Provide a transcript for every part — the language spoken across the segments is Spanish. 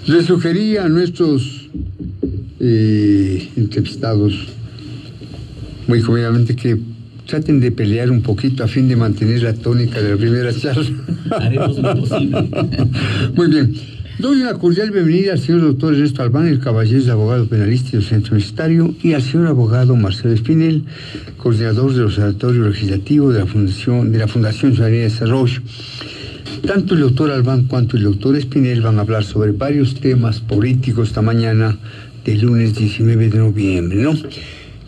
Le sugería a nuestros entrevistados muy comedidamente que traten de pelear un poquito a fin de mantener la tónica de la primera charla. Haremos lo posible. Muy bien. Doy una cordial bienvenida al señor doctor Ernesto Albán, el caballero de abogado penalista del Centro Universitario, y al señor abogado Marcelo Espinel, coordinador del Observatorio Legislativo de la Fundación Ciudadanía de Desarrollo. Tanto el doctor Albán cuanto el doctor Espinel van a hablar sobre varios temas políticos esta mañana del lunes 19 de noviembre, ¿no?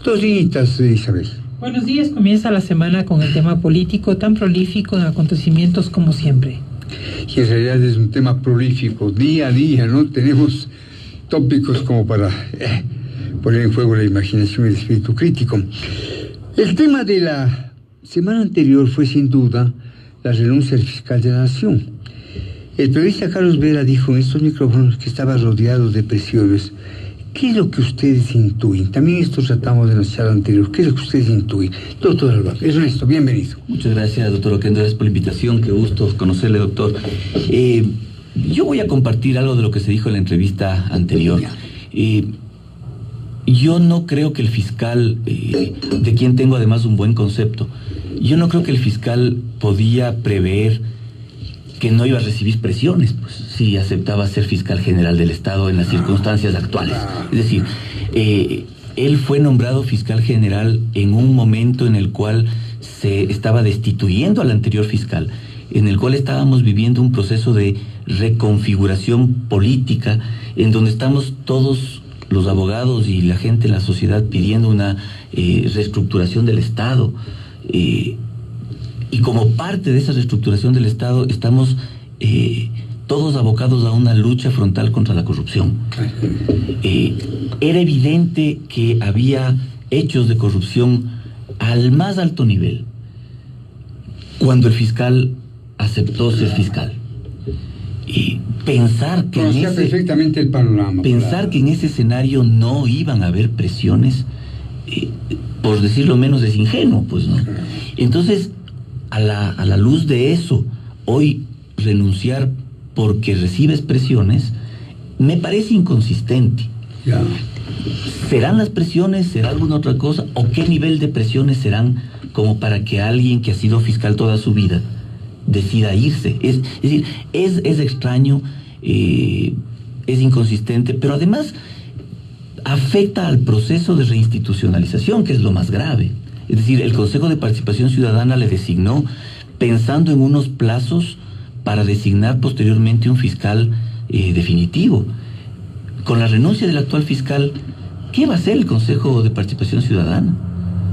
Dos líneas, Isabel. Buenos días, comienza la semana con el tema político tan prolífico en acontecimientos como siempre. Y en realidad es un tema prolífico, día a día, ¿no? Tenemos tópicos como para poner en juego la imaginación y el espíritu crítico. El tema de la semana anterior fue sin duda la renuncia del fiscal de la Nación. El periodista Carlos Vera dijo en estos micrófonos que estaba rodeado de presiones. ¿Qué es lo que ustedes intuyen? También esto tratamos de la charla anterior. ¿Qué es lo que ustedes intuyen? Doctor Albán, Ernesto, bienvenido. Muchas gracias, doctor Oquendo, por la invitación. Qué gusto conocerle, doctor. Yo voy a compartir algo de lo que se dijo en la entrevista anterior. Yo no creo que el fiscal, de quien tengo además un buen concepto, yo no creo que el fiscal podía prever que no iba a recibir presiones, pues, si aceptaba ser fiscal general del Estado en las circunstancias actuales. Es decir, él fue nombrado fiscal general en un momento en el cual se estaba destituyendo al anterior fiscal, en el cual estábamos viviendo un proceso de reconfiguración política, en donde estamos todos los abogados y la gente en la sociedad pidiendo una reestructuración del Estado. Y como parte de esa reestructuración del Estado estamos todos abocados a una lucha frontal contra la corrupción. Era evidente que había hechos de corrupción al más alto nivel cuando el fiscal aceptó ser fiscal. Y pensar que perfectamente el panorama. Pensar que en ese escenario no iban a haber presiones, por decirlo menos, es ingenuo, pues, ¿no? Entonces, a la luz de eso, hoy renunciar porque recibes presiones, me parece inconsistente. Ya. ¿Serán las presiones? ¿Será alguna otra cosa? ¿O qué nivel de presiones serán como para que alguien que ha sido fiscal toda su vida decida irse? Es decir, es extraño, es inconsistente, pero además afecta al proceso de reinstitucionalización, que es lo más grave. Es decir, el Consejo de Participación Ciudadana le designó pensando en unos plazos para designar posteriormente un fiscal definitivo. Con la renuncia del actual fiscal, ¿qué va a hacer el Consejo de Participación Ciudadana?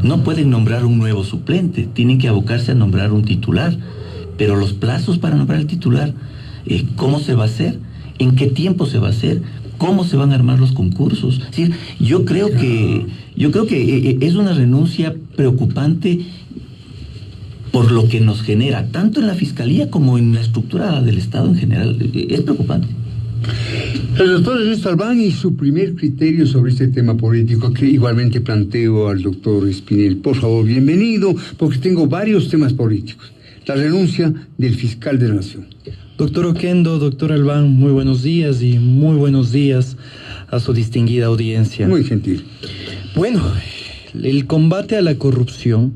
No pueden nombrar un nuevo suplente, tienen que abocarse a nombrar un titular. Pero los plazos para nombrar el titular, ¿cómo se va a hacer? ¿En qué tiempo se va a hacer? ¿Cómo se van a armar los concursos? Es decir, yo creo que es una renuncia preocupante por lo que nos genera, tanto en la Fiscalía como en la estructura del Estado en general. Es preocupante. El doctor Ernesto Albán y su primer criterio sobre este tema político, que igualmente planteo al doctor Espinel. Por favor, bienvenido, porque tengo varios temas políticos. La renuncia del fiscal de la Nación. Doctor Oquendo, doctor Albán, muy buenos días y muy buenos días a su distinguida audiencia. Muy gentil. Bueno, el combate a la corrupción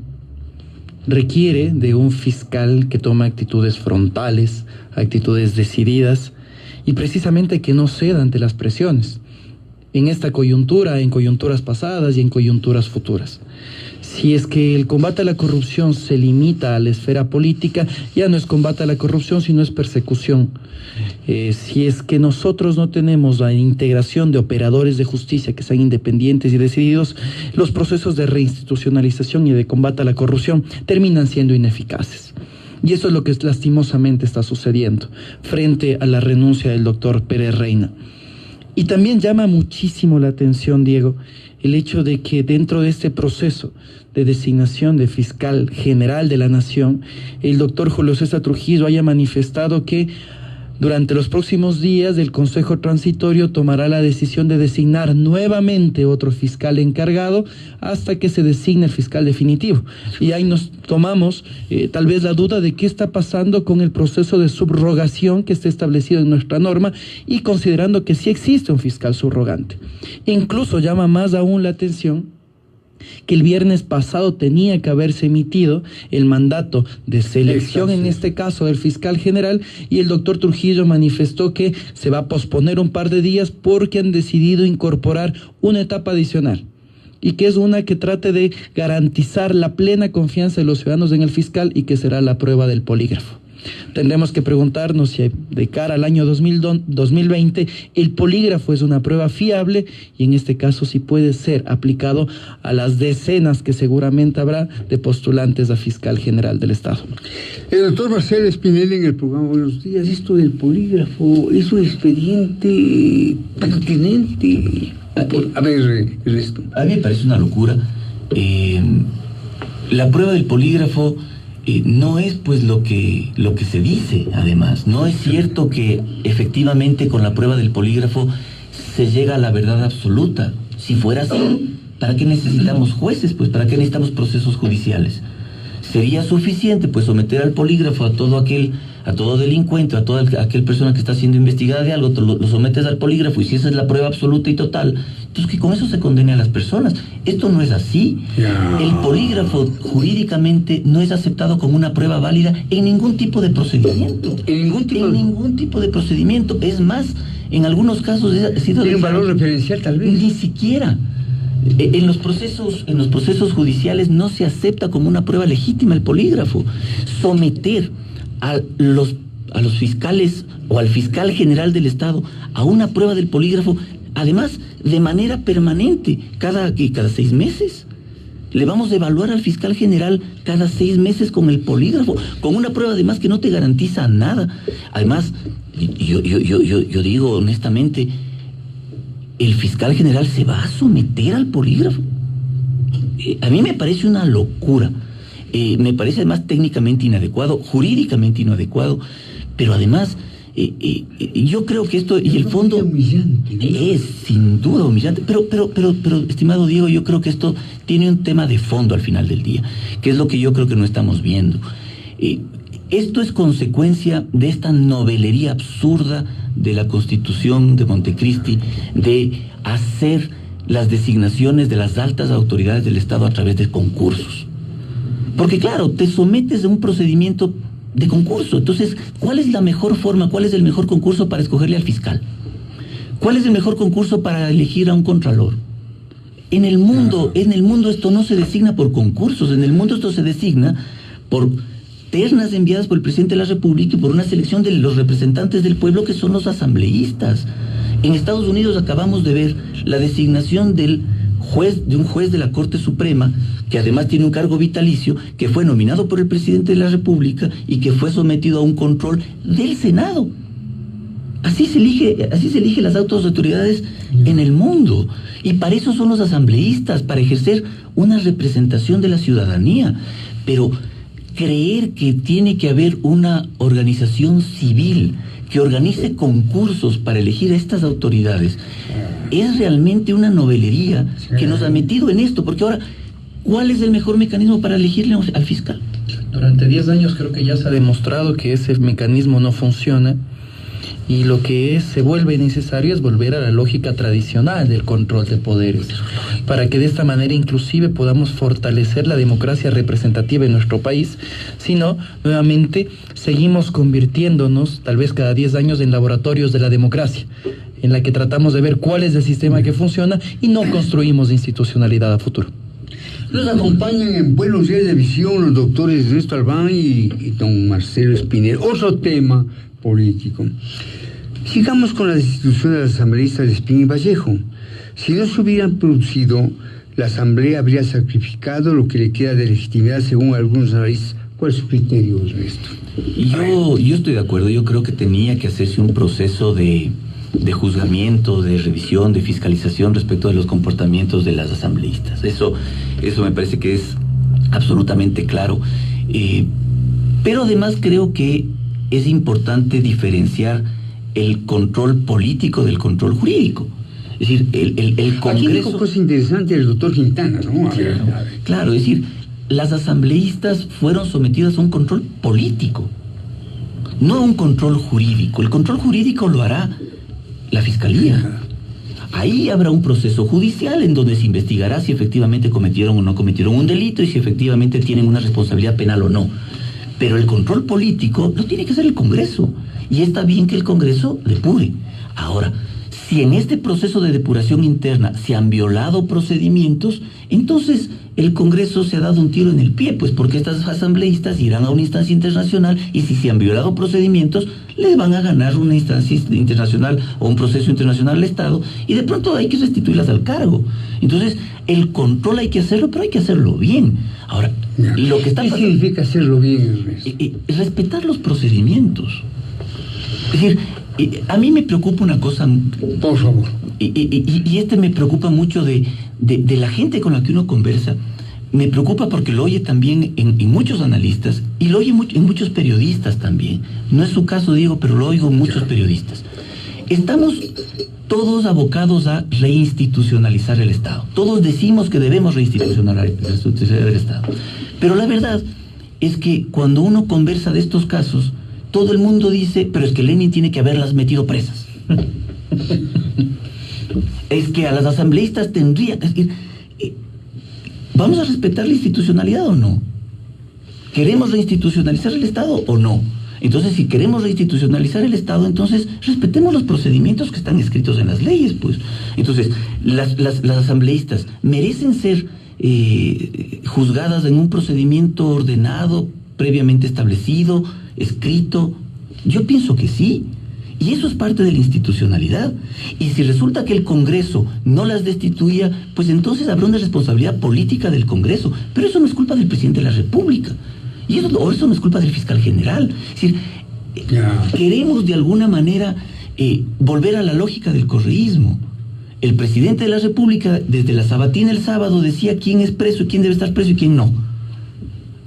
requiere de un fiscal que tome actitudes frontales, actitudes decididas y precisamente que no ceda ante las presiones. En esta coyuntura, en coyunturas pasadas y en coyunturas futuras. Si es que el combate a la corrupción se limita a la esfera política, ya no es combate a la corrupción, sino es persecución. Si es que nosotros no tenemos la integración de operadores de justicia que sean independientes y decididos, los procesos de reinstitucionalización y de combate a la corrupción terminan siendo ineficaces. Y eso es lo que lastimosamente está sucediendo frente a la renuncia del doctor Pérez Reina. Y también llama muchísimo la atención, Diego, el hecho de que dentro de este proceso de designación de fiscal general de la Nación, el doctor Julio César Trujillo haya manifestado que Durante los próximos días, el Consejo Transitorio tomará la decisión de designar nuevamente otro fiscal encargado hasta que se designe el fiscal definitivo. Y ahí nos tomamos tal vez la duda de qué está pasando con el proceso de subrogación que está establecido en nuestra norma, y considerando que sí existe un fiscal subrogante. Incluso llama más aún la atención que el viernes pasado tenía que haberse emitido el mandato de selección, en este caso del fiscal general, y el doctor Trujillo manifestó que se va a posponer un par de días porque han decidido incorporar una etapa adicional, y que es una que trate de garantizar la plena confianza de los ciudadanos en el fiscal, y que será la prueba del polígrafo. Tendremos que preguntarnos si de cara al año 2020 el polígrafo es una prueba fiable, y en este caso si puede ser aplicado a las decenas que seguramente habrá de postulantes a fiscal general del Estado. El doctor Marcelo Espinel en el programa Buenos Días, esto del polígrafo es un expediente pertinente. A ver, Ernesto. A mí me parece una locura. La prueba del polígrafo no es pues lo que se dice. Además, no es cierto que efectivamente con la prueba del polígrafo se llega a la verdad absoluta. Si fuera así, ¿para qué necesitamos jueces? Pues ¿para qué necesitamos procesos judiciales? Sería suficiente pues someter al polígrafo a todo delincuente, a toda aquel persona que está siendo investigada de algo, lo sometes al polígrafo, y si esa es la prueba absoluta y total, entonces que con eso se condene a las personas. Esto no es así. El polígrafo jurídicamente no es aceptado como una prueba válida en ningún tipo de procedimiento. En ningún tipo de procedimiento. Es más, en algunos casos ha sido... ¿Tiene un valor referencial tal vez? Ni siquiera. En los procesos judiciales no se acepta como una prueba legítima el polígrafo. Someter a los fiscales o al fiscal general del Estado a una prueba del polígrafo, además de manera permanente, cada 6 meses. Le vamos a evaluar al fiscal general cada 6 meses con el polígrafo, con una prueba además que no te garantiza nada. Además, yo digo honestamente, ¿el fiscal general se va a someter al polígrafo? A mí me parece una locura. Me parece además técnicamente inadecuado, jurídicamente inadecuado, pero además yo creo que esto, y el fondo humillante, ¿no? Es sin duda humillante, pero estimado Diego, yo creo que esto tiene un tema de fondo al final del día, que es lo que yo creo que no estamos viendo. Esto es consecuencia de esta novelería absurda de la Constitución de Montecristi, de hacer las designaciones de las altas autoridades del Estado a través de concursos. Porque claro, te sometes a un procedimiento de concurso. Entonces, ¿cuál es la mejor forma, cuál es el mejor concurso para escogerle al fiscal? ¿Cuál es el mejor concurso para elegir a un contralor? En el mundo esto no se designa por concursos, en el mundo esto se designa por ternas enviadas por el presidente de la República y por una selección de los representantes del pueblo, que son los asambleístas. En Estados Unidos acabamos de ver la designación de un juez de la Corte Suprema, que además tiene un cargo vitalicio, que fue nominado por el presidente de la República y que fue sometido a un control del Senado. Así se elige las altas autoridades en el mundo. Y para eso son los asambleístas, para ejercer una representación de la ciudadanía. Pero creer que tiene que haber una organización civil que organice concursos para elegir a estas autoridades es realmente una novelería que nos ha metido en esto. Porque ahora, ¿cuál es el mejor mecanismo para elegirle al fiscal? Durante 10 años creo que ya se ha demostrado que ese mecanismo no funciona, y lo que se vuelve necesario es volver a la lógica tradicional del control de poderes, para que de esta manera inclusive podamos fortalecer la democracia representativa en nuestro país. Si no, nuevamente seguimos convirtiéndonos, tal vez cada 10 años, en laboratorios de la democracia, en la que tratamos de ver cuál es el sistema que funciona y no construimos institucionalidad a futuro. Nos acompañan en Buenos Días de Visión los doctores Ernesto Albán y don Marcelo Espinel. Otro tema político. Sigamos con la destitución de la asambleísta de Espín y Vallejo. Si no se hubieran producido, la asamblea habría sacrificado lo que le queda de legitimidad según algunos analistas. ¿Cuál es su criterio, Ernesto? Yo estoy de acuerdo. Yo creo que tenía que hacerse un proceso de juzgamiento, de revisión, de fiscalización respecto de los comportamientos de las asambleístas. Eso me parece que es absolutamente claro. Pero además creo que es importante diferenciar el control político del control jurídico. Es decir, el Congreso... Aquí dijo cosas interesantes el doctor Quintana, ¿no? Claro, es decir, las asambleístas fueron sometidas a un control político, no a un control jurídico. El control jurídico lo hará la Fiscalía. Ahí habrá un proceso judicial en donde se investigará si efectivamente cometieron o no cometieron un delito y si efectivamente tienen una responsabilidad penal o no. Pero el control político lo tiene que hacer el Congreso. Y está bien que el Congreso depure. Ahora, si en este proceso de depuración interna se han violado procedimientos, entonces el Congreso se ha dado un tiro en el pie, pues porque estas asambleístas irán a una instancia internacional y si se han violado procedimientos, les van a ganar una instancia internacional o un proceso internacional al Estado y de pronto hay que restituirlas al cargo. Entonces, el control hay que hacerlo, pero hay que hacerlo bien. Ahora, lo que está ¿Qué significa hacerlo bien? Respetar los procedimientos. Es decir, a mí me preocupa una cosa. Por favor. Y me preocupa mucho de la gente con la que uno conversa. Me preocupa porque lo oye también en muchos analistas y lo oye en muchos periodistas también. No es su caso, Diego, pero lo oigo en muchos periodistas. Estamos todos abocados a reinstitucionalizar el Estado. Todos decimos que debemos reinstitucionalizar el Estado. Pero la verdad es que cuando uno conversa de estos casos, todo el mundo dice, pero es que Lenin tiene que haberlas metido presas. Es que a las asambleístas tendría que... ¿Vamos a respetar la institucionalidad o no? ¿Queremos reinstitucionalizar el Estado o no? Entonces, si queremos reinstitucionalizar el Estado, entonces respetemos los procedimientos que están escritos en las leyes, pues. Entonces, las asambleístas merecen ser juzgadas en un procedimiento ordenado, previamente establecido, escrito. Yo pienso que sí. Y eso es parte de la institucionalidad. Y si resulta que el Congreso no las destituía, pues entonces habrá una responsabilidad política del Congreso. Pero eso no es culpa del presidente de la República. Y eso no es culpa del fiscal general. Es decir, queremos de alguna manera volver a la lógica del correísmo. El presidente de la República, desde la sabatina el sábado, decía quién es preso, quién debe estar preso y quién no.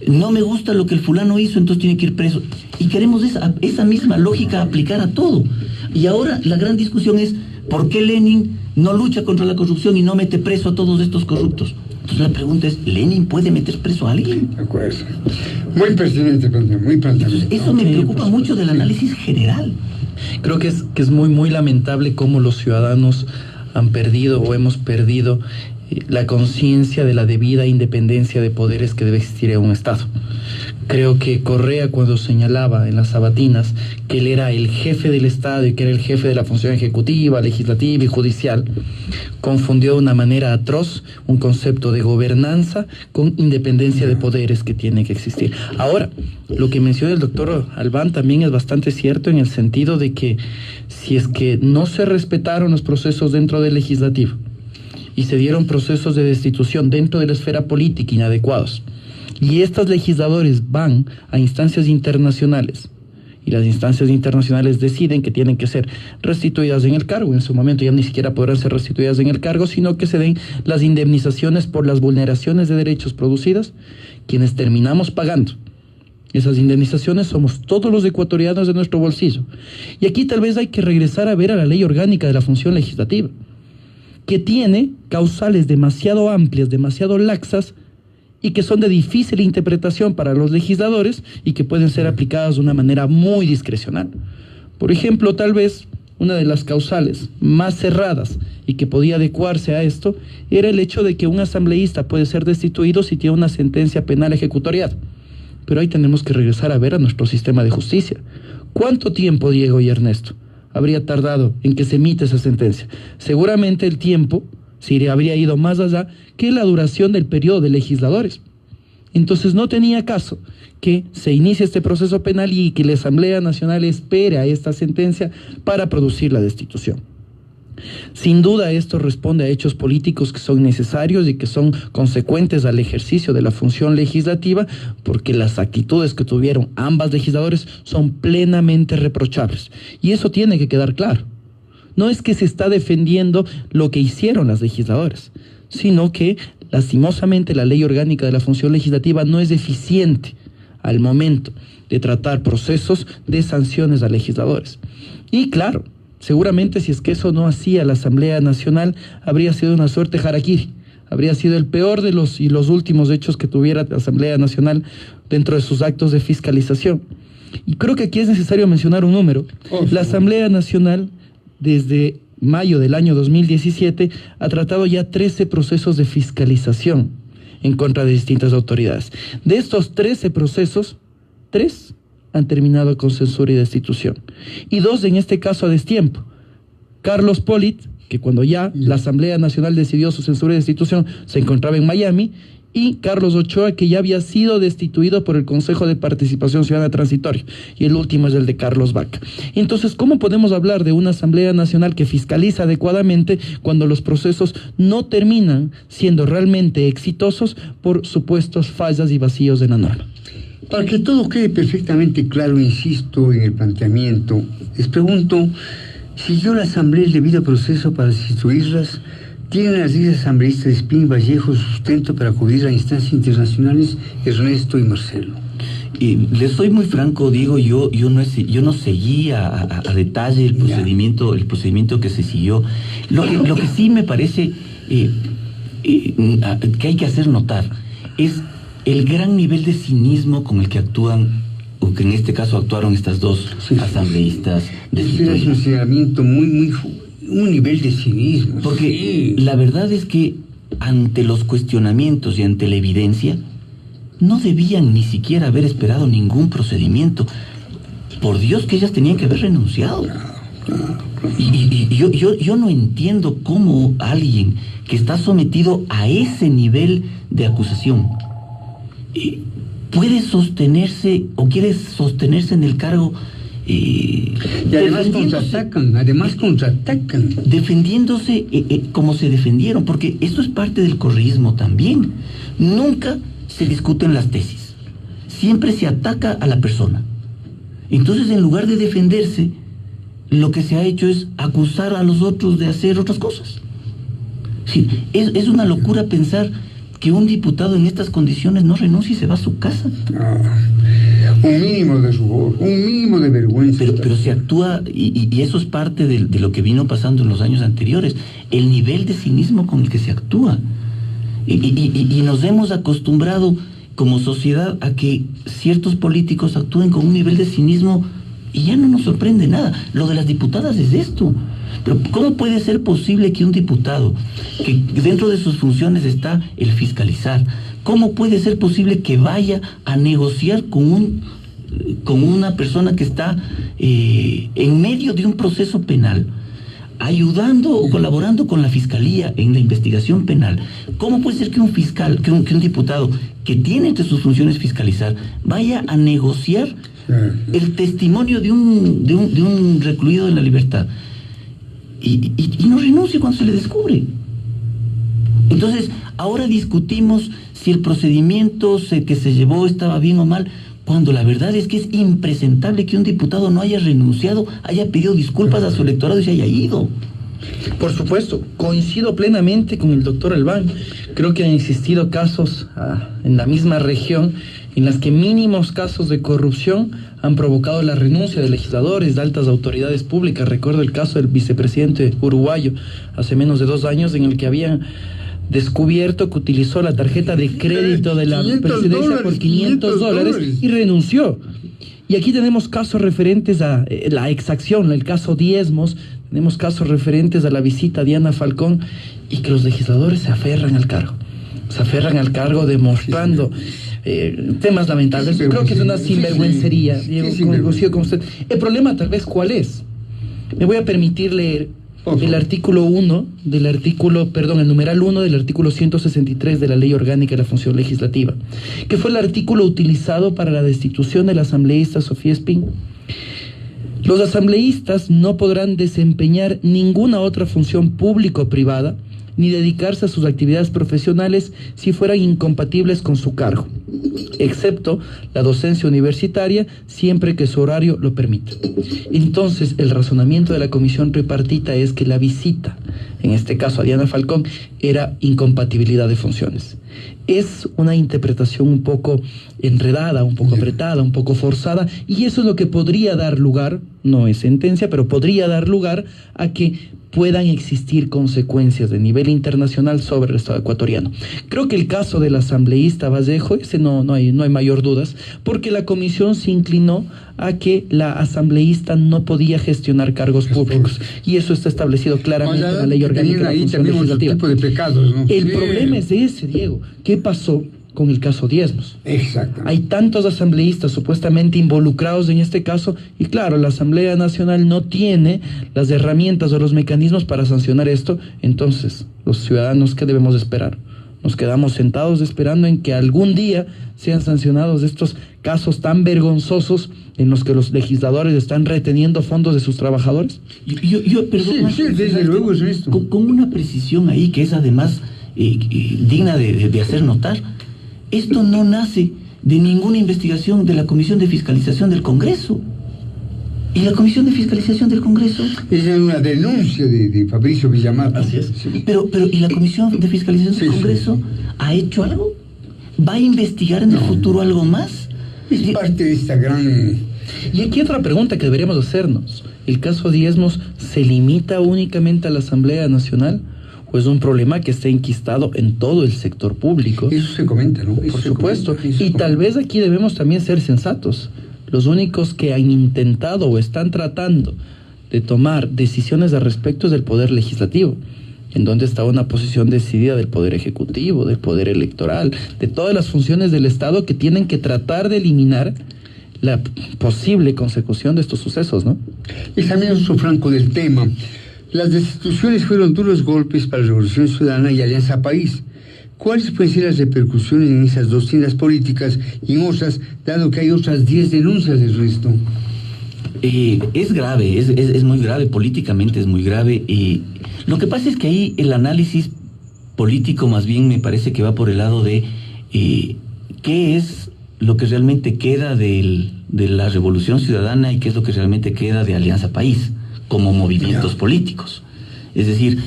No me gusta lo que el fulano hizo, entonces tiene que ir preso. Y queremos esa misma lógica aplicar a todo. Y ahora la gran discusión es, ¿por qué Lenin no lucha contra la corrupción y no mete preso a todos estos corruptos? Entonces la pregunta es, ¿Lenin puede meter preso a alguien? De acuerdo. Muy pertinente, muy planteable. Eso me preocupa mucho del análisis general. Creo que es muy lamentable cómo los ciudadanos han perdido o hemos perdido la conciencia de la debida independencia de poderes que debe existir en un Estado. Creo que Correa, cuando señalaba en las sabatinas que él era el jefe del Estado y que era el jefe de la función ejecutiva, legislativa y judicial, confundió de una manera atroz un concepto de gobernanza con independencia de poderes que tiene que existir. Ahora, lo que menciona el doctor Albán también es bastante cierto en el sentido de que si es que no se respetaron los procesos dentro del legislativo y se dieron procesos de destitución dentro de la esfera política inadecuados, y estos legisladores van a instancias internacionales, y las instancias internacionales deciden que tienen que ser restituidas en el cargo, en su momento ya ni siquiera podrán ser restituidas en el cargo, sino que se den las indemnizaciones por las vulneraciones de derechos producidas, quienes terminamos pagando esas indemnizaciones somos todos los ecuatorianos de nuestro bolsillo. Y aquí tal vez hay que regresar a ver a la ley orgánica de la función legislativa, que tiene causales demasiado amplias, demasiado laxas, y que son de difícil interpretación para los legisladores y que pueden ser aplicadas de una manera muy discrecional. Por ejemplo, tal vez una de las causales más cerradas y que podía adecuarse a esto era el hecho de que un asambleísta puede ser destituido si tiene una sentencia penal ejecutoriada. Pero ahí tenemos que regresar a ver a nuestro sistema de justicia. ¿Cuánto tiempo, Diego y Ernesto, habría tardado en que se emite esa sentencia? Seguramente el tiempo habría ido más allá que la duración del periodo de legisladores. Entonces no tenía caso que se inicie este proceso penal y que la Asamblea Nacional espere a esta sentencia para producir la destitución. Sin duda esto responde a hechos políticos que son necesarios y que son consecuentes al ejercicio de la función legislativa, porque las actitudes que tuvieron ambas legisladores son plenamente reprochables. Y eso tiene que quedar claro. No es que se está defendiendo lo que hicieron las legisladoras, sino que lastimosamente la ley orgánica de la función legislativa no es eficiente al momento de tratar procesos de sanciones a legisladores. Y claro, seguramente si es que eso no hacía la Asamblea Nacional, habría sido una suerte harakiri. Habría sido el peor de los últimos hechos que tuviera la Asamblea Nacional dentro de sus actos de fiscalización. Y creo que aquí es necesario mencionar un número. La Asamblea Nacional, desde mayo del año 2017, ha tratado ya 13 procesos de fiscalización en contra de distintas autoridades. De estos 13 procesos, 3 han terminado con censura y destitución. Y 2 en este caso a destiempo. Carlos Polit, que cuando ya la Asamblea Nacional decidió su censura y destitución, se encontraba en Miami, y Carlos Ochoa, que ya había sido destituido por el Consejo de Participación Ciudadana Transitorio, y el último es el de Carlos Vaca. Entonces, ¿cómo podemos hablar de una Asamblea Nacional que fiscaliza adecuadamente cuando los procesos no terminan siendo realmente exitosos por supuestos fallas y vacíos de la norma? Para que todo quede perfectamente claro, insisto en el planteamiento, les pregunto, ¿siguió la Asamblea el debido proceso para destituirlas? ¿Tienen las 10 asambleístas de Espín Vallejo sustento para acudir a instancias internacionales, Ernesto y Marcelo? Les soy muy franco, Diego, yo no seguí a detalle el procedimiento que se siguió. Lo que sí me parece que hay que hacer notar es el gran nivel de cinismo con el que actúan, o que en este caso actuaron estas dos asambleístas. Es un funcionamiento un nivel de cinismo. Porque la verdad es que ante los cuestionamientos y ante la evidencia, no debían ni siquiera haber esperado ningún procedimiento. Por Dios que ellas tenían que haber renunciado. Y yo no entiendo cómo alguien que está sometido a ese nivel de acusación puede sostenerse o quiere sostenerse en el cargo. Y además contraatacan. Defendiéndose como se defendieron, porque eso es parte del correísmo también. Nunca se discuten las tesis, siempre se ataca a la persona. Entonces, en lugar de defenderse, lo que se ha hecho es acusar a los otros de hacer otras cosas. Sí, es una locura pensar que un diputado en estas condiciones no renuncia y se va a su casa. Un mínimo de rubor, un mínimo de vergüenza. Pero se actúa, y eso es parte de lo que vino pasando en los años anteriores, el nivel de cinismo con el que se actúa. Y nos hemos acostumbrado como sociedad a que ciertos políticos actúen con un nivel de cinismo y ya no nos sorprende nada. Lo de las diputadas es esto. Pero ¿cómo puede ser posible que un diputado, que dentro de sus funciones está el fiscalizar, cómo puede ser posible que vaya a negociar con una persona que está en medio de un proceso penal, ayudando o colaborando con la fiscalía en la investigación penal? ¿Cómo puede ser que un fiscal, que un diputado que tiene entre sus funciones fiscalizar, vaya a negociar el testimonio de un recluido en la libertad y no renuncie cuando se le descubre? Entonces, ahora discutimos si el procedimiento que se llevó estaba bien o mal, cuando la verdad es que es impresentable que un diputado no haya renunciado, haya pedido disculpas a su electorado y se haya ido. Por supuesto, coincido plenamente con el doctor Albán. Creo que han existido casos en la misma región en las que mínimos casos de corrupción han provocado la renuncia de legisladores, de altas autoridades públicas. Recuerdo el caso del vicepresidente uruguayo hace menos de 2 años, en el que habían descubierto que utilizó la tarjeta de crédito de la presidencia por $500 y renunció. Y aquí tenemos casos referentes a la exacción, el caso Diezmos, tenemos casos referentes a la visita a Diana Falcón, y que los legisladores se aferran al cargo demostrando temas lamentables. Creo que es una sinvergüencería, Diego, coincido con usted. El problema tal vez, ¿cuál es? Me voy a permitir leer el artículo 1 el numeral 1 del artículo 163 de la Ley Orgánica de la Función Legislativa, que fue el artículo utilizado para la destitución de la asambleísta Sofía Espín. Los asambleístas no podrán desempeñar ninguna otra función pública o privada, ni dedicarse a sus actividades profesionales si fueran incompatibles con su cargo, excepto la docencia universitaria, siempre que su horario lo permita. Entonces, el razonamiento de la comisión tripartita es que la visita, en este caso a Diana Falcón, era incompatibilidad de funciones. es una interpretación un poco enredada, un poco apretada, un poco forzada, y eso es lo que podría dar lugar, no es sentencia, pero podría dar lugar a que puedan existir consecuencias de nivel internacional sobre el Estado ecuatoriano. Creo que el caso del asambleísta Vallejo, ese no hay mayor dudas, porque la comisión se inclinó a que la asambleísta no podía gestionar cargos públicos, y eso está establecido claramente en la ley orgánica de la función legislativa. Tipo de pecados, ¿no? El problema es ese, Diego. ¿Qué pasó con el caso Diezmos? Exacto. Hay tantos asambleístas supuestamente involucrados en este caso, y claro, la Asamblea Nacional no tiene las herramientas o los mecanismos para sancionar esto. Entonces, los ciudadanos, ¿qué debemos esperar? Nos quedamos sentados esperando en que algún día sean sancionados estos casos tan vergonzosos en los que los legisladores están reteniendo fondos de sus trabajadores. Perdón, sí, desde luego es esto. Con una precisión ahí que es además digna de hacer notar. Esto no nace de ninguna investigación de la Comisión de Fiscalización del Congreso. ¿Y la Comisión de Fiscalización del Congreso? Esa es una denuncia de Fabricio Villamar. Así es. Sí. Pero ¿y la Comisión de Fiscalización del Congreso ha hecho algo? ¿Va a investigar en el futuro algo más? Es parte de esta gran... Y aquí otra pregunta que deberíamos hacernos. ¿El caso Diezmos se limita únicamente a la Asamblea Nacional? ¿O es un problema que está enquistado en todo el sector público? Eso se comenta, ¿no? Por supuesto. Y tal vez aquí debemos también ser sensatos. Los únicos que han intentado o están tratando de tomar decisiones al respecto es del Poder Legislativo, en donde está una posición decidida del Poder Ejecutivo, del Poder Electoral, de todas las funciones del Estado que tienen que tratar de eliminar la posible consecución de estos sucesos, ¿no? Es también uso franco del tema. Las destituciones fueron duros golpes para la Revolución Ciudadana y Alianza País. ¿Cuáles pueden ser las repercusiones en esas dos tiendas políticas y en otras, dado que hay otras 10 denuncias de esto? Es grave, es muy grave, políticamente es muy grave. Lo que pasa es que ahí el análisis político más bien me parece que va por el lado de qué es lo que realmente queda de la Revolución Ciudadana y qué es lo que realmente queda de Alianza País como movimientos políticos. Es decir,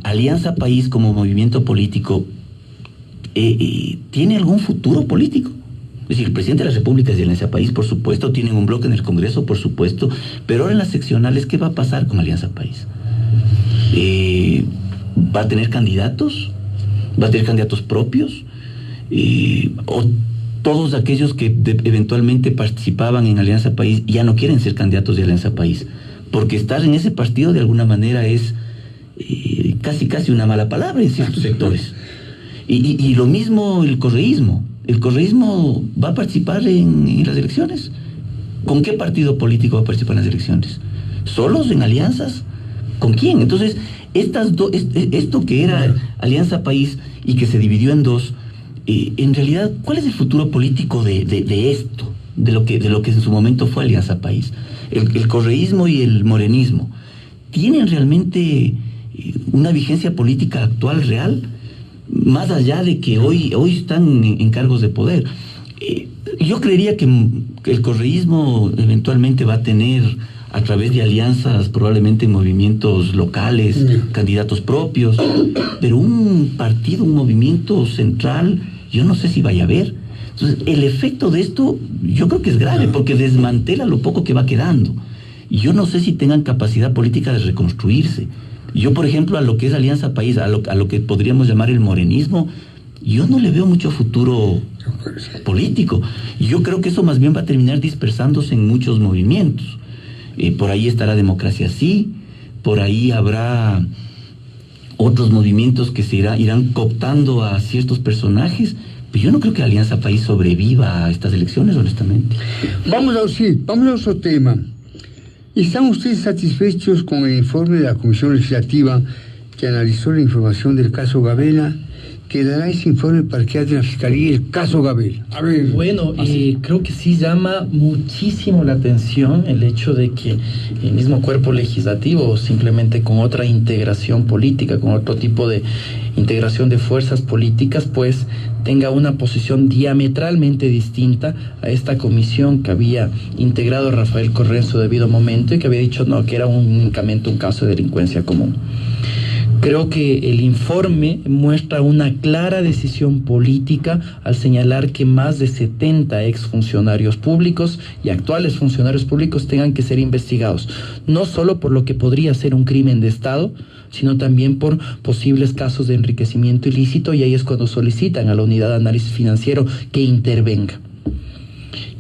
Alianza País como movimiento político ¿tiene algún futuro político? Es decir, el presidente de la República y de Alianza País, por supuesto, tienen un bloque en el Congreso, por supuesto, pero ahora en las seccionales, ¿qué va a pasar con Alianza País? ¿Va a tener candidatos? ¿Va a tener candidatos propios? ¿O todos aquellos que eventualmente participaban en Alianza País ya no quieren ser candidatos de Alianza País? Porque estar en ese partido de alguna manera es casi una mala palabra en ciertos sectores. Y lo mismo el correísmo. ¿El correísmo va a participar en las elecciones? ¿Con qué partido político va a participar en las elecciones? ¿Solos, en alianzas? ¿Con quién? Entonces, esto que era Alianza País y que se dividió en dos, en realidad, ¿cuál es el futuro político de esto? De lo que en su momento fue Alianza País. El correísmo y el morenismo, ¿tienen realmente una vigencia política actual real? Más allá de que hoy están en cargos de poder. Yo creería que el correísmo eventualmente va a tener, a través de alianzas, probablemente movimientos locales, candidatos propios, pero un partido, un movimiento central, yo no sé si vaya a haber. Entonces, el efecto de esto, yo creo que es grave, porque desmantela lo poco que va quedando. Y yo no sé si tengan capacidad política de reconstruirse. Yo, por ejemplo, a lo que es Alianza País, a lo que podríamos llamar el morenismo, yo no le veo mucho futuro político. Yo creo que eso más bien va a terminar dispersándose en muchos movimientos. Por ahí estará Democracia Sí, por ahí habrá otros movimientos que irán cooptando a ciertos personajes, pero yo no creo que Alianza País sobreviva a estas elecciones, honestamente. Vamos a otro tema. ¿Están ustedes satisfechos con el informe de la Comisión Legislativa que analizó la información del caso Gabela? ¿Quedará ese informe para que haya la Fiscalía el caso Gabela? A ver. Bueno, creo que sí llama muchísimo la atención el hecho de que el mismo cuerpo legislativo, simplemente con otra integración política, con otro tipo de integración de fuerzas políticas, pues tenga una posición diametralmente distinta a esta comisión que había integrado Rafael Correa en su debido momento y que había dicho no, que era únicamente un caso de delincuencia común. Creo que el informe muestra una clara decisión política al señalar que más de 70 exfuncionarios públicos y actuales funcionarios públicos tengan que ser investigados, no solo por lo que podría ser un crimen de Estado, sino también por posibles casos de enriquecimiento ilícito, y ahí es cuando solicitan a la unidad de análisis financiero que intervenga.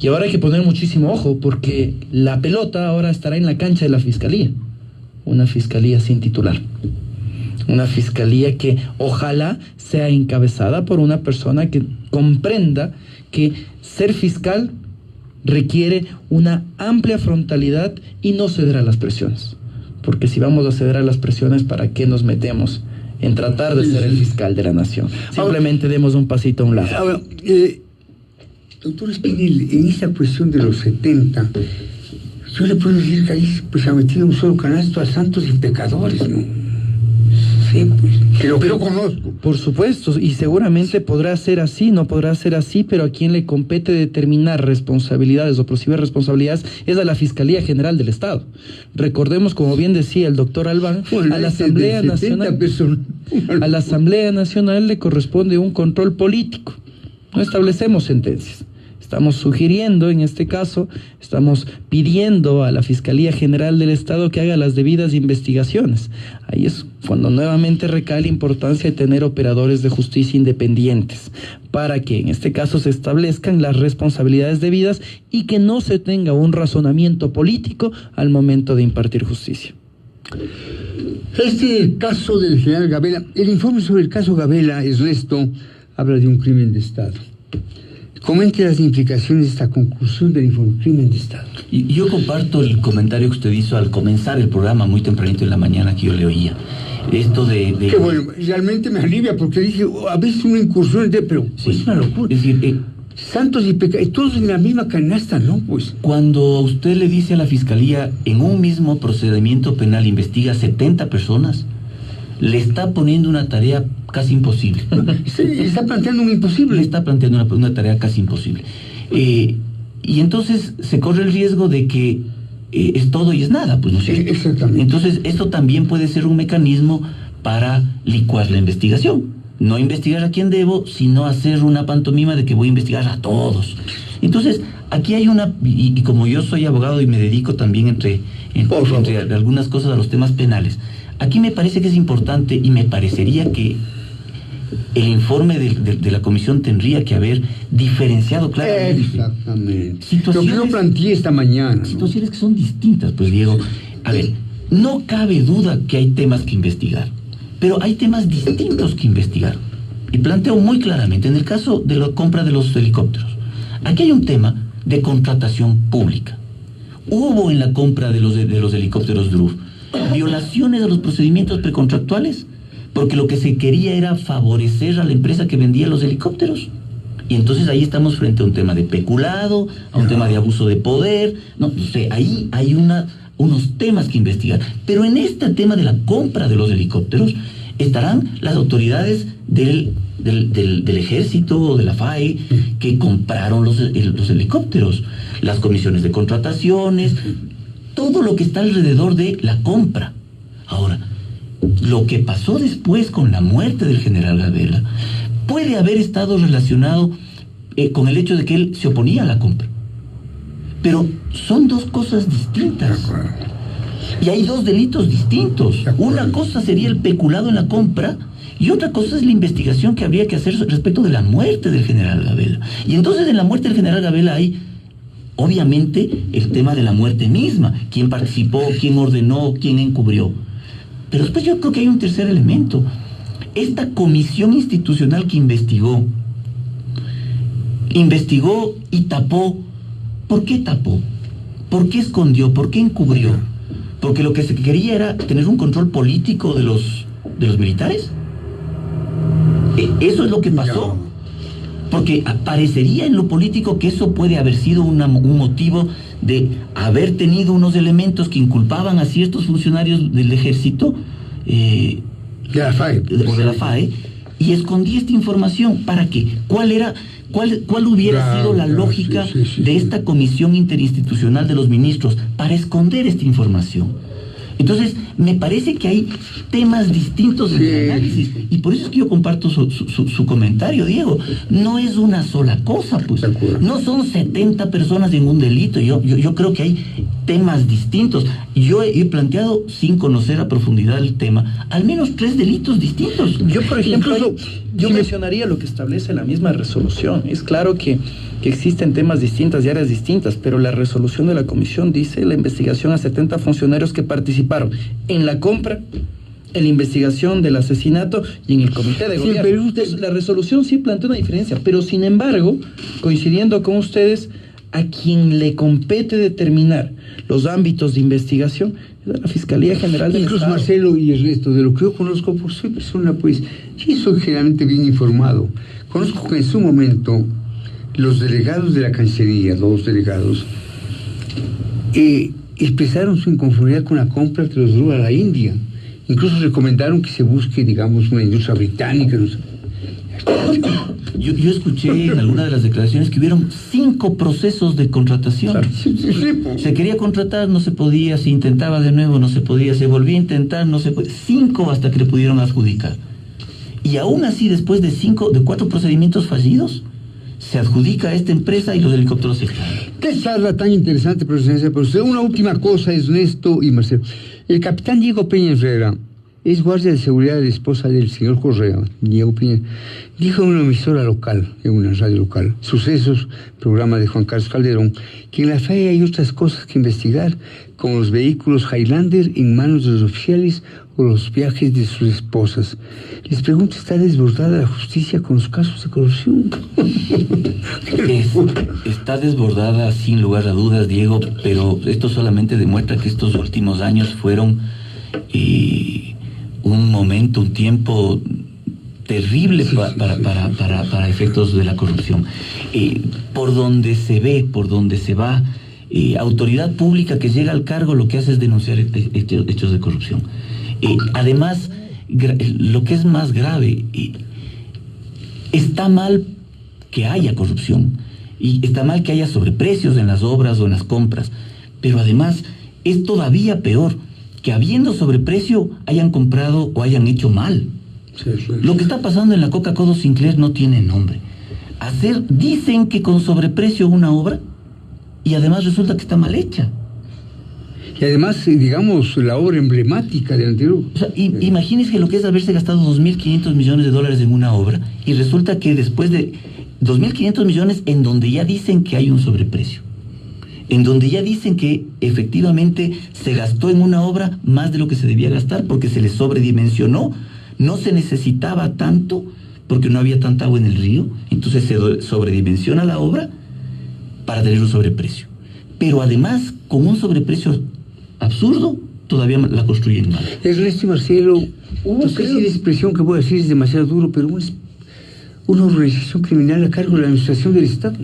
Y ahora hay que poner muchísimo ojo, porque la pelota ahora estará en la cancha de la Fiscalía, una Fiscalía sin titular. Una fiscalía que ojalá sea encabezada por una persona que comprenda que ser fiscal requiere una amplia frontalidad y no ceder a las presiones. Porque si vamos a ceder a las presiones, ¿para qué nos metemos en tratar de ser el fiscal de la nación? Simplemente demos un pasito a un lado. Ahora, doctor Espinel, en esta cuestión de los 70, yo le puedo decir que ahí pues ha metido un solo canasto a santos y pecadores, ¿no? Sí, pues, pero conozco. Por supuesto, y seguramente podrá ser así, no podrá ser así, pero a quien le compete determinar responsabilidades o posibles responsabilidades es a la Fiscalía General del Estado. Recordemos, como bien decía el doctor Albán, a la Asamblea Nacional, a la Asamblea Nacional le corresponde un control político. No establecemos sentencias. Estamos sugiriendo, en este caso, estamos pidiendo a la Fiscalía General del Estado que haga las debidas investigaciones. Ahí es cuando nuevamente recae la importancia de tener operadores de justicia independientes, para que en este caso se establezcan las responsabilidades debidas y que no se tenga un razonamiento político al momento de impartir justicia. Este caso del general Gabela, el informe sobre el caso Gabela, Ernesto, habla de un crimen de Estado. Comente las implicaciones de esta conclusión del informe crimen de Estado. Y yo comparto el comentario que usted hizo al comenzar el programa, muy tempranito en la mañana, que yo le oía. Esto de... Qué bueno, realmente me alivia, porque dije, a veces una incursión pero sí, pues, es una locura. Es decir, santos y pecadores, todos en la misma canasta, ¿no? Pues cuando usted le dice a la Fiscalía, en un mismo procedimiento penal investiga 70 personas, le está poniendo una tarea casi imposible. Le está planteando un imposible. Le está planteando una tarea casi imposible. Y entonces se corre el riesgo de que es todo y es nada, pues, ¿no es cierto? Exactamente. Entonces esto también puede ser un mecanismo para licuar la investigación. No investigar a quien debo, sino hacer una pantomima de que voy a investigar a todos. Entonces, aquí hay una... Y como yo soy abogado y me dedico también entre algunas cosas a los temas penales, aquí me parece que es importante, y me parecería que el informe de la comisión tendría que haber diferenciado claramente. Exactamente. Lo que yo planteé esta mañana. Situaciones que son distintas, pues, Diego. A ver, no cabe duda que hay temas que investigar, pero hay temas distintos que investigar. Y planteo muy claramente, en el caso de la compra de los helicópteros, aquí hay un tema de contratación pública. Hubo en la compra de los helicópteros DRUF violaciones a los procedimientos precontractuales, porque lo que se quería era favorecer a la empresa que vendía los helicópteros. Y entonces ahí estamos frente a un tema de peculado, a un tema de abuso de poder. No sé, ahí hay unos temas que investigar. Pero en este tema de la compra de los helicópteros estarán las autoridades del ejército o de la FAE que compraron los helicópteros, las comisiones de contrataciones, todo lo que está alrededor de la compra. Ahora, lo que pasó después con la muerte del general Gabela puede haber estado relacionado con el hecho de que él se oponía a la compra. Pero son dos cosas distintas. Y hay dos delitos distintos. Una cosa sería el peculado en la compra y otra cosa es la investigación que habría que hacer respecto de la muerte del general Gabela. Y entonces en la muerte del general Gabela hay, obviamente, el tema de la muerte misma. ¿Quién participó? ¿Quién ordenó? ¿Quién encubrió? Pero después yo creo que hay un tercer elemento. Esta comisión institucional que investigó y tapó. ¿Por qué tapó? ¿Por qué escondió? ¿Por qué encubrió? Porque lo que se quería era tener un control político de los militares. Eso es lo que pasó. Porque parecería en lo político que eso puede haber sido un motivo de haber tenido unos elementos que inculpaban a ciertos funcionarios del ejército de la FAE, o de la FAE, y escondía esta información. ¿Para qué? ¿Cuál hubiera sido la lógica de esta comisión interinstitucional de los ministros para esconder esta información? Entonces, me parece que hay temas distintos en el análisis. Y por eso es que yo comparto su comentario, Diego. No es una sola cosa, pues. No son 70 personas en un delito. Yo creo que hay temas distintos. Yo he planteado, sin conocer a profundidad el tema, al menos 3 delitos distintos. Yo, por ejemplo, yo mencionaría lo que establece la misma resolución. Es claro que existen temas distintos y áreas distintas, pero la resolución de la comisión dice la investigación a 70 funcionarios que participaron en la compra, en la investigación del asesinato y en el comité de gobierno. Pero la resolución sí plantea una diferencia, pero sin embargo, coincidiendo con ustedes, a quien le compete determinar los ámbitos de investigación es a la Fiscalía General del Incluso Estado. Marcelo y el resto de lo que yo conozco, pues soy persona, pues, sí soy generalmente bien informado. Conozco que en su momento los delegados de la Cancillería, 2 delegados, expresaron su inconformidad con la compra de los drogas a la India. Incluso recomendaron que se busque, digamos, una industria británica. No sé. Yo escuché en alguna de las declaraciones que hubieron 5 procesos de contratación. Claro. Se quería contratar, no se podía, se intentaba de nuevo, no se podía, se volvía a intentar, no se podía. 5 hasta que le pudieron adjudicar. Y aún así, después de 4 procedimientos fallidos, se adjudica a esta empresa y los helicópteros se caen. Qué charla tan interesante, profesor. Pero usted, una última cosa, Ernesto y Marcelo. El capitán Diego Peña Herrera es guardia de seguridad de la esposa del señor Correa, Diego Peña. Dijo en una emisora local, en una radio local, Sucesos, programa de Juan Carlos Calderón, que en la FAE hay otras cosas que investigar, como los vehículos Highlander en manos de los oficiales o los viajes de sus esposas. Les pregunto, ¿está desbordada la justicia con los casos de corrupción? Está desbordada sin lugar a dudas, Diego, pero esto solamente demuestra que estos últimos años fueron un tiempo terrible para efectos de la corrupción. Por donde se ve, por donde se va, autoridad pública que llega al cargo lo que hace es denunciar hechos de corrupción. Además, lo que es más grave, está mal que haya corrupción y está mal que haya sobreprecios en las obras o en las compras, pero además es todavía peor que habiendo sobreprecio hayan comprado o hayan hecho mal. Sí. Lo que está pasando en la Coca-Cola Sinclair no tiene nombre. Dicen que con sobreprecio una obra y además resulta que está mal hecha. Y además, digamos, la obra emblemática del anterior. O sea, imagínense lo que es haberse gastado 2.500 millones de dólares en una obra y resulta que después de 2.500 millones en donde ya dicen que hay un sobreprecio, en donde ya dicen que efectivamente se gastó en una obra más de lo que se debía gastar porque se le sobredimensionó, no se necesitaba tanto porque no había tanta agua en el río, entonces se sobredimensiona la obra para tener un sobreprecio. Pero además, con un sobreprecio absurdo, todavía la construyen mal. Ernesto y Marcelo, no sé si la expresión que voy a decir es demasiado duro, pero una organización criminal a cargo de la administración del Estado.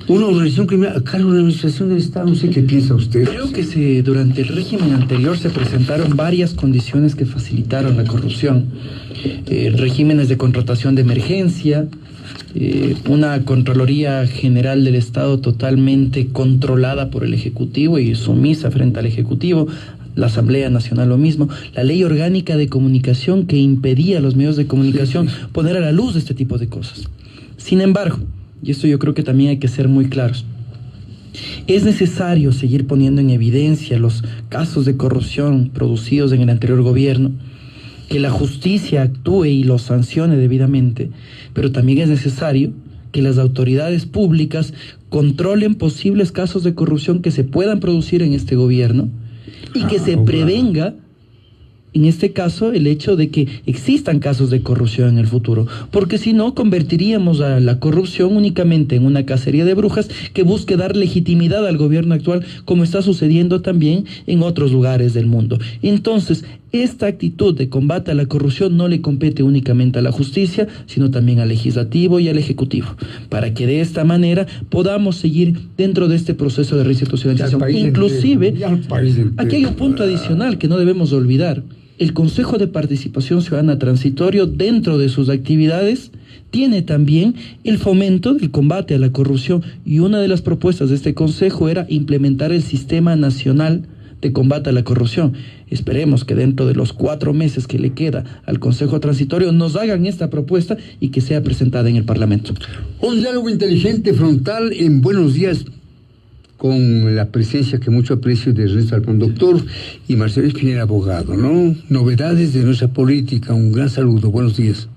Una organización criminal a cargo de la administración del Estado, no sé qué piensa usted. Creo que durante el régimen anterior se presentaron varias condiciones que facilitaron la corrupción. Regímenes de contratación de emergencia, una Contraloría General del Estado totalmente controlada por el Ejecutivo y sumisa frente al Ejecutivo, la Asamblea Nacional lo mismo, la Ley Orgánica de Comunicación que impedía a los medios de comunicación poner a la luz este tipo de cosas. Sin embargo, y esto yo creo que también hay que ser muy claros, es necesario seguir poniendo en evidencia los casos de corrupción producidos en el anterior gobierno, que la justicia actúe y los sancione debidamente, pero también es necesario que las autoridades públicas controlen posibles casos de corrupción que se puedan producir en este gobierno y que se prevenga, en este caso, el hecho de que existan casos de corrupción en el futuro, porque si no, convertiríamos a la corrupción únicamente en una cacería de brujas que busque dar legitimidad al gobierno actual, como está sucediendo también en otros lugares del mundo. Entonces, esta actitud de combate a la corrupción no le compete únicamente a la justicia, sino también al legislativo y al ejecutivo, para que de esta manera podamos seguir dentro de este proceso de reinstitucionalización. Inclusive, aquí hay un punto adicional que no debemos olvidar. El Consejo de Participación Ciudadana Transitorio, dentro de sus actividades, tiene también el fomento del combate a la corrupción, y una de las propuestas de este Consejo era implementar el Sistema Nacional de combate a la corrupción. Esperemos que dentro de los 4 meses que le queda al Consejo Transitorio nos hagan esta propuesta y que sea presentada en el Parlamento. Un diálogo inteligente, frontal, en Buenos Días, con la presencia que mucho aprecio de Ernesto Alpón, doctor, y Marcelo Espinel, abogado, ¿no? Novedades de nuestra política. Un gran saludo. Buenos días.